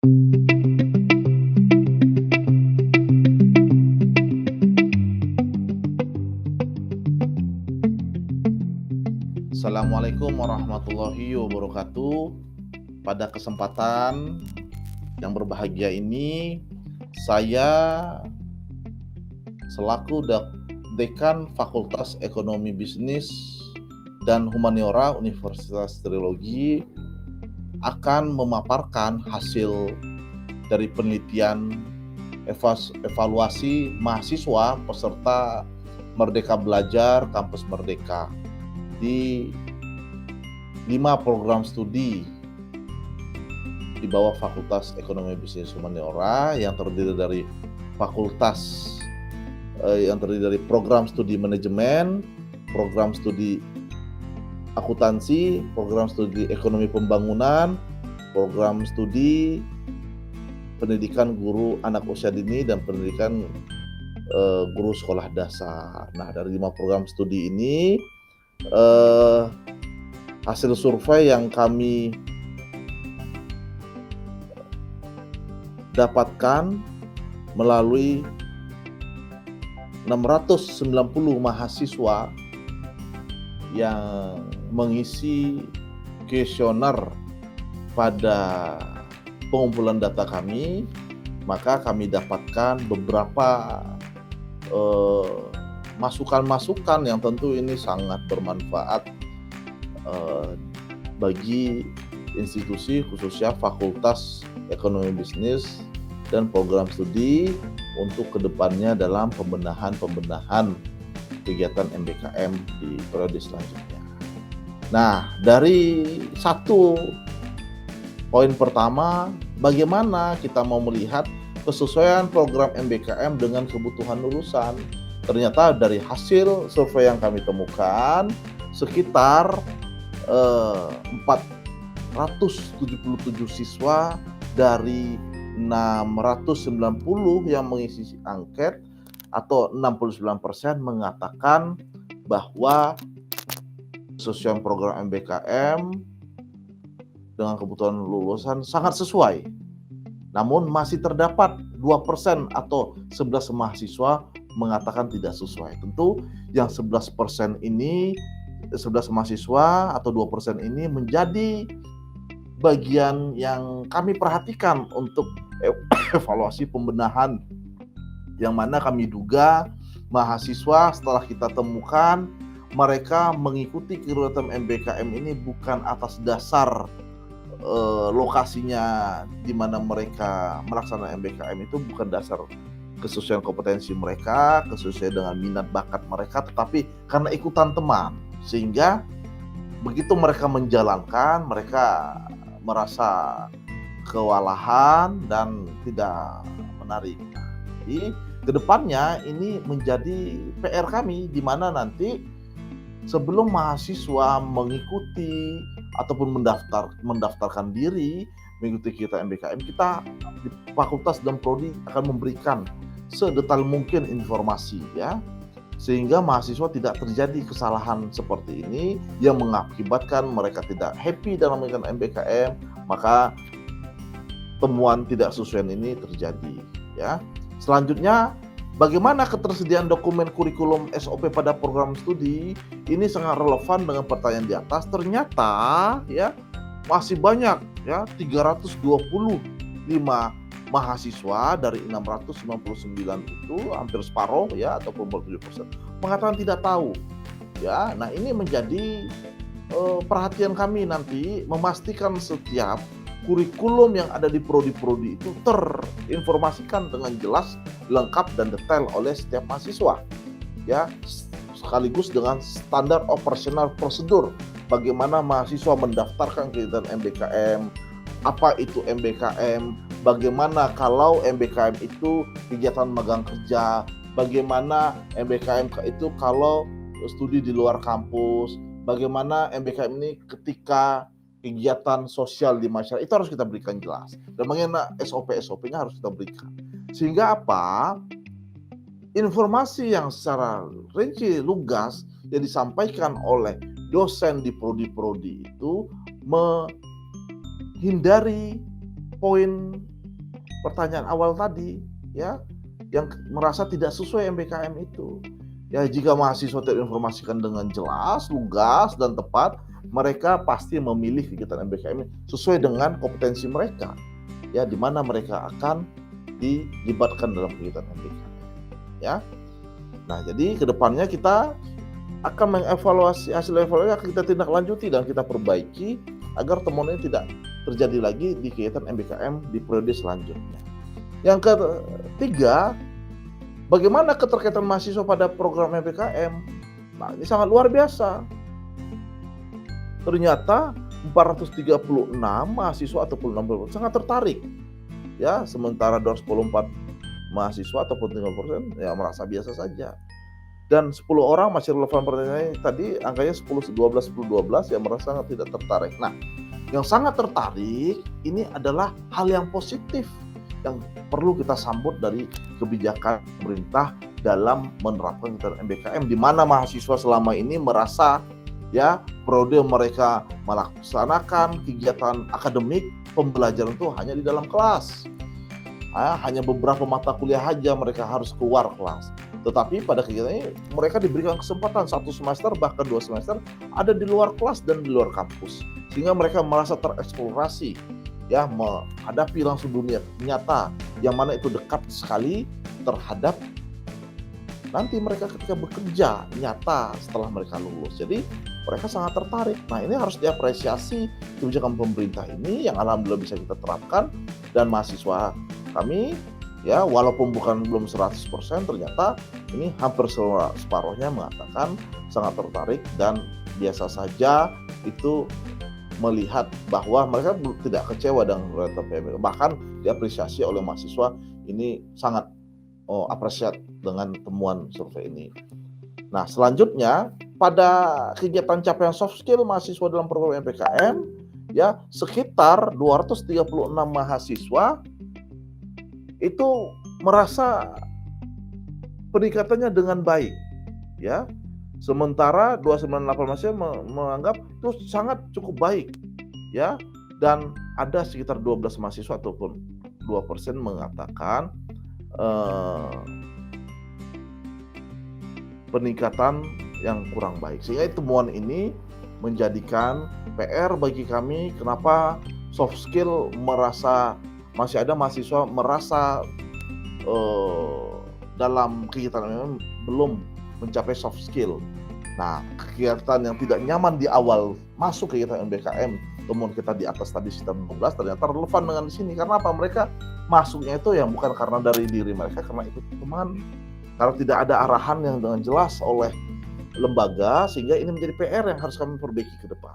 Assalamualaikum warahmatullahi wabarakatuh. Pada kesempatan yang berbahagia ini, saya selaku Dekan Fakultas Ekonomi Bisnis dan Humaniora Universitas Trilogi akan memaparkan hasil dari penelitian evaluasi mahasiswa peserta Merdeka Belajar Kampus Merdeka di 5 program studi di bawah Fakultas Ekonomi Bisnis Humaniora yang terdiri dari program studi manajemen, program studi akuntansi, program studi ekonomi pembangunan, program studi pendidikan guru anak usia dini dan pendidikan guru sekolah dasar. Nah, dari 5 program studi ini hasil survei yang kami dapatkan melalui 690 mahasiswa yang mengisi kuesioner pada pengumpulan data kami, maka kami dapatkan beberapa masukan-masukan yang tentu ini sangat bermanfaat bagi institusi khususnya Fakultas Ekonomi Bisnis dan program studi untuk kedepannya dalam pembenahan kegiatan MBKM di periode selanjutnya. Nah, dari satu poin pertama, bagaimana kita mau melihat kesesuaian program MBKM dengan kebutuhan lulusan. Ternyata dari hasil survei yang kami temukan, sekitar 477 siswa dari 690 yang mengisi angket atau 69% mengatakan bahwa kesesuaian program MBKM dengan kebutuhan lulusan sangat sesuai. Namun masih terdapat 2% atau 11 mahasiswa mengatakan tidak sesuai. Tentu yang 11% ini, 11 mahasiswa atau 2% ini menjadi bagian yang kami perhatikan untuk evaluasi pembenahan, yang mana kami duga mahasiswa setelah kita temukan mereka mengikuti kegiatan MBKM ini bukan atas dasar lokasinya di mana mereka melaksanakan MBKM itu bukan dasar kesesuaian kompetensi mereka, kesesuaian dengan minat bakat mereka, tetapi karena ikutan teman. Sehingga begitu mereka menjalankan, mereka merasa kewalahan dan tidak menarik. Jadi kedepannya ini menjadi PR kami, di mana nanti sebelum mahasiswa mengikuti ataupun mendaftarkan diri mengikuti kita MBKM, kita di fakultas dan prodi akan memberikan sedetail mungkin informasi, ya, sehingga mahasiswa tidak terjadi kesalahan seperti ini yang mengakibatkan mereka tidak happy dalam menggunakan MBKM, maka temuan tidak sesuai ini terjadi, ya. Selanjutnya, bagaimana ketersediaan dokumen kurikulum SOP pada program studi? Ini sangat relevan dengan pertanyaan di atas. Ternyata, ya, masih banyak, ya, 325 mahasiswa dari 699 itu, hampir separuh, ya, atau 7%, mengatakan tidak tahu, ya. Nah, ini menjadi perhatian kami nanti memastikan setiap kurikulum yang ada di prodi-prodi itu terinformasikan dengan jelas, lengkap dan detail oleh setiap mahasiswa, ya, sekaligus dengan standar operasional prosedur bagaimana mahasiswa mendaftarkan kegiatan MBKM, apa itu MBKM, bagaimana kalau MBKM itu kegiatan magang kerja, bagaimana MBKM itu kalau studi di luar kampus, bagaimana MBKM ini ketika kegiatan sosial di masyarakat, itu harus kita berikan jelas. Dan bagaimana SOP-nya harus kita berikan. Sehingga apa? Informasi yang secara rinci, lugas yang disampaikan oleh dosen di prodi-prodi itu menghindari poin pertanyaan awal tadi, ya, yang merasa tidak sesuai MBKM itu. Ya, jika mahasiswa terinformasikan dengan jelas, lugas, dan tepat, mereka pasti memilih kegiatan MBKM sesuai dengan kompetensi mereka. Ya, di mana mereka akan dilibatkan dalam kegiatan MBKM. Ya. Nah, jadi kedepannya kita akan mengevaluasi hasil evaluasi, akan kita tindak lanjuti dan kita perbaiki agar temuan ini tidak terjadi lagi di kegiatan MBKM di periode selanjutnya. Yang ketiga, bagaimana keterkaitan mahasiswa pada program MBKM? Nah, ini sangat luar biasa. Ternyata 436 mahasiswa ataupun 60% sangat tertarik. Ya, sementara 214 mahasiswa ataupun 30% ya merasa biasa saja. Dan 10 orang masih relevan pertanyaannya tadi, angkanya 10-12 yang merasa tidak tertarik. Nah, yang sangat tertarik ini adalah hal yang positif yang perlu kita sambut dari kebijakan pemerintah dalam menerapkan kegiatan MBKM, di mana mahasiswa selama ini merasa ya periode mereka melaksanakan kegiatan akademik pembelajaran itu hanya di dalam kelas. Hanya beberapa mata kuliah saja mereka harus keluar kelas. Tetapi pada kegiatan ini mereka diberikan kesempatan 1 semester bahkan 2 semester ada di luar kelas dan di luar kampus. Sehingga mereka merasa tereksplorasi, ya, menghadapi langsung dunia nyata yang mana itu dekat sekali terhadap nanti mereka ketika bekerja nyata setelah mereka lulus. Jadi mereka sangat tertarik. Nah, ini harus diapresiasi kebijakan pemerintah ini yang alhamdulillah bisa kita terapkan, dan mahasiswa kami ya walaupun belum 100%, ternyata ini hampir separuhnya mengatakan sangat tertarik dan biasa saja itu melihat bahwa mereka tidak kecewa dengan PMBK, bahkan diapresiasi oleh mahasiswa ini sangat apresiat dengan temuan survei ini. Nah, selanjutnya pada kegiatan capaian soft skill mahasiswa dalam program MBKM ya sekitar 236 mahasiswa itu merasa peningkatannya dengan baik ya. Sementara 298 mahasiswa menganggap itu sangat cukup baik ya, dan ada sekitar 12 mahasiswa ataupun 2% mengatakan peningkatan yang kurang baik. Sehingga temuan ini menjadikan PR bagi kami kenapa soft skill masih ada mahasiswa merasa dalam kegiatan ini belum mencapai soft skill. Nah, kegiatan yang tidak nyaman di awal masuk kegiatan MBKM, temuan kita di atas tadi sekitar 12 ternyata relevan dengan di sini. Karena apa? Mereka masuknya itu yang bukan karena dari diri mereka, karena ikut teman, karena tidak ada arahan yang dengan jelas oleh lembaga, sehingga ini menjadi PR yang harus kami perbaiki ke depan.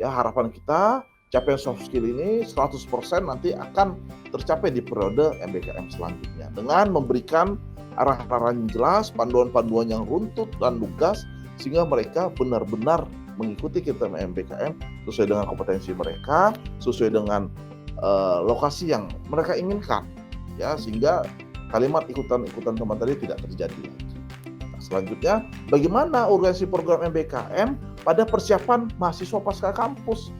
Ya, harapan kita capaian soft skill ini 100% nanti akan tercapai di periode MBKM selanjutnya dengan memberikan arahan-arahan yang jelas, panduan-panduan yang runtut dan lugas, sehingga mereka benar-benar mengikuti kegiatan MBKM sesuai dengan kompetensi mereka, sesuai dengan lokasi yang mereka inginkan, ya, sehingga kalimat ikutan teman tadi tidak terjadi lagi. Nah, selanjutnya, bagaimana urgensi program MBKM pada persiapan mahasiswa pasca kampus?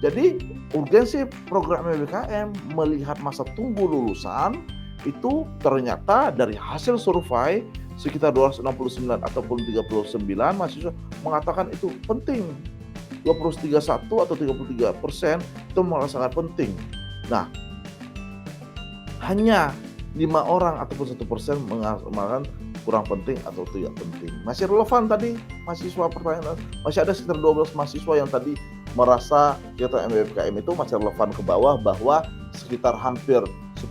Jadi, urgensi program MBKM melihat masa tunggu lulusan itu ternyata dari hasil survei sekitar 269 ataupun 39 mahasiswa mengatakan itu penting. 31 atau 33% itu merasa sangat penting. Nah, hanya 5 orang ataupun 1% mengatakan kurang penting atau tidak penting. Masih relevan tadi mahasiswa pertanyaan, masih ada sekitar 12 mahasiswa yang tadi merasa kegiatan MBKM itu masih relevan ke bawah, bahwa sekitar hampir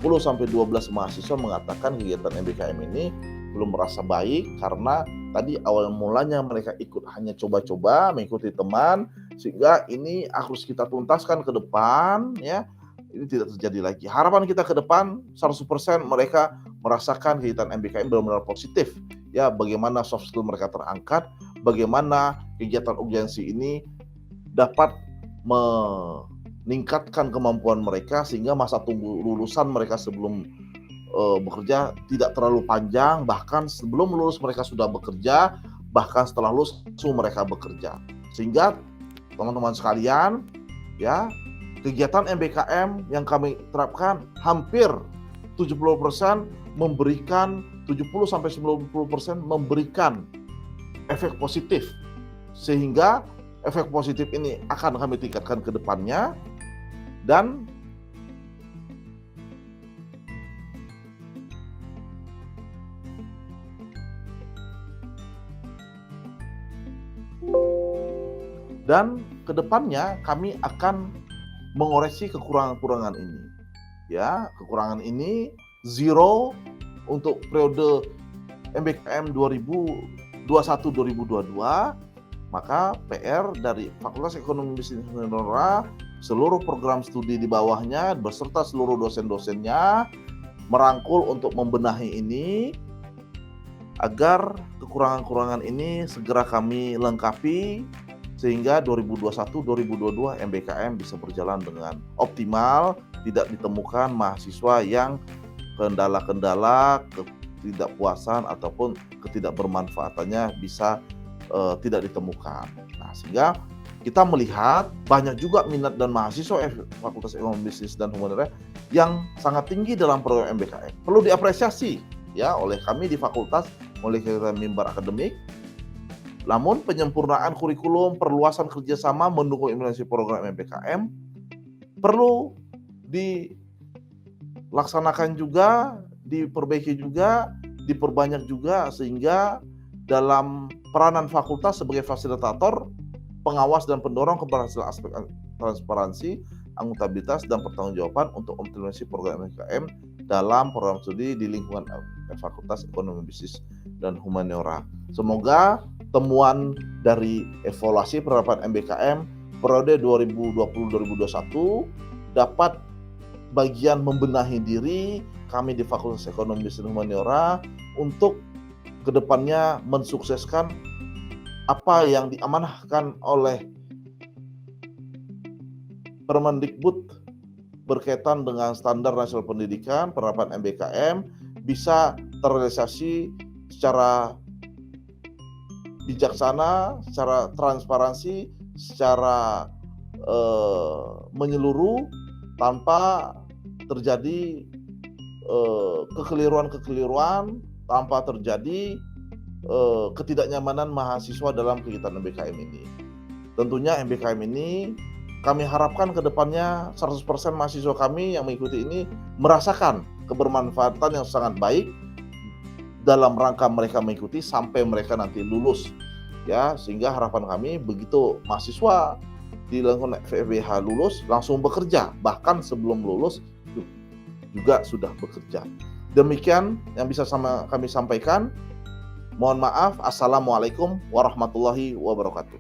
10-12 mahasiswa mengatakan kegiatan MBKM ini belum merasa baik karena tadi awal mulanya mereka ikut hanya coba-coba mengikuti teman, sehingga ini harus kita tuntaskan ke depan ya. Ini tidak terjadi lagi. Harapan kita ke depan 100% mereka merasakan kegiatan MBKM benar-benar positif ya, bagaimana soft skill mereka terangkat, bagaimana kegiatan urgensi ini dapat meningkatkan kemampuan mereka sehingga masa tunggu lulusan mereka sebelum bekerja tidak terlalu panjang, bahkan sebelum lulus mereka sudah bekerja, bahkan setelah lulus mereka bekerja. Sehingga teman-teman sekalian ya, kegiatan MBKM yang kami terapkan hampir 70% memberikan 70-90% memberikan efek positif, sehingga efek positif ini akan kami tingkatkan ke depannya. Dan ke depannya kami akan mengoreksi kekurangan-kekurangan ini. Ya, kekurangan ini zero untuk periode MBKM 2021-2022. Maka PR dari Fakultas Ekonomi Bisnis Humaniora, seluruh program studi di bawahnya beserta seluruh dosen-dosennya merangkul untuk membenahi ini agar kekurangan-kekurangan ini segera kami lengkapi, sehingga 2021-2022 MBKM bisa berjalan dengan optimal, tidak ditemukan mahasiswa yang kendala-kendala, ketidakpuasan ataupun ketidakbermanfaatannya bisa tidak ditemukan. Nah, sehingga kita melihat banyak juga minat dan mahasiswa Fakultas Ekonomi Bisnis dan Humaniora yang sangat tinggi dalam program MBKM. Perlu diapresiasi ya oleh kami di fakultas, oleh kita mimbar akademik. Namun penyempurnaan kurikulum, perluasan kerjasama mendukung implementasi program MBKM perlu dilaksanakan juga, diperbaiki juga, diperbanyak juga, sehingga dalam peranan fakultas sebagai fasilitator, pengawas dan pendorong keberhasilan aspek transparansi, akuntabilitas dan pertanggungjawaban untuk implementasi program MBKM dalam program studi di lingkungan Fakultas Ekonomi Bisnis dan Humaniora. Semoga temuan dari evaluasi penerapan MBKM periode 2020-2021 dapat bagian membenahi diri kami di Fakultas Ekonomi Bisnis dan Humaniora untuk kedepannya mensukseskan apa yang diamanahkan oleh Permendikbud berkaitan dengan standar nasional pendidikan, penerapan MBKM bisa terrealisasi secara bijaksana, secara transparansi, secara menyeluruh, tanpa terjadi kekeliruan-kekeliruan, tanpa terjadi ketidaknyamanan mahasiswa dalam kegiatan MBKM ini. Tentunya MBKM ini kami harapkan ke depannya 100% mahasiswa kami yang mengikuti ini merasakan kebermanfaatan yang sangat baik dalam rangka mereka mengikuti sampai mereka nanti lulus. Ya, sehingga harapan kami begitu mahasiswa di lingkungan FEBH lulus langsung bekerja, bahkan sebelum lulus juga sudah bekerja. Demikian yang bisa kami sampaikan. Mohon maaf. Assalamualaikum warahmatullahi wabarakatuh.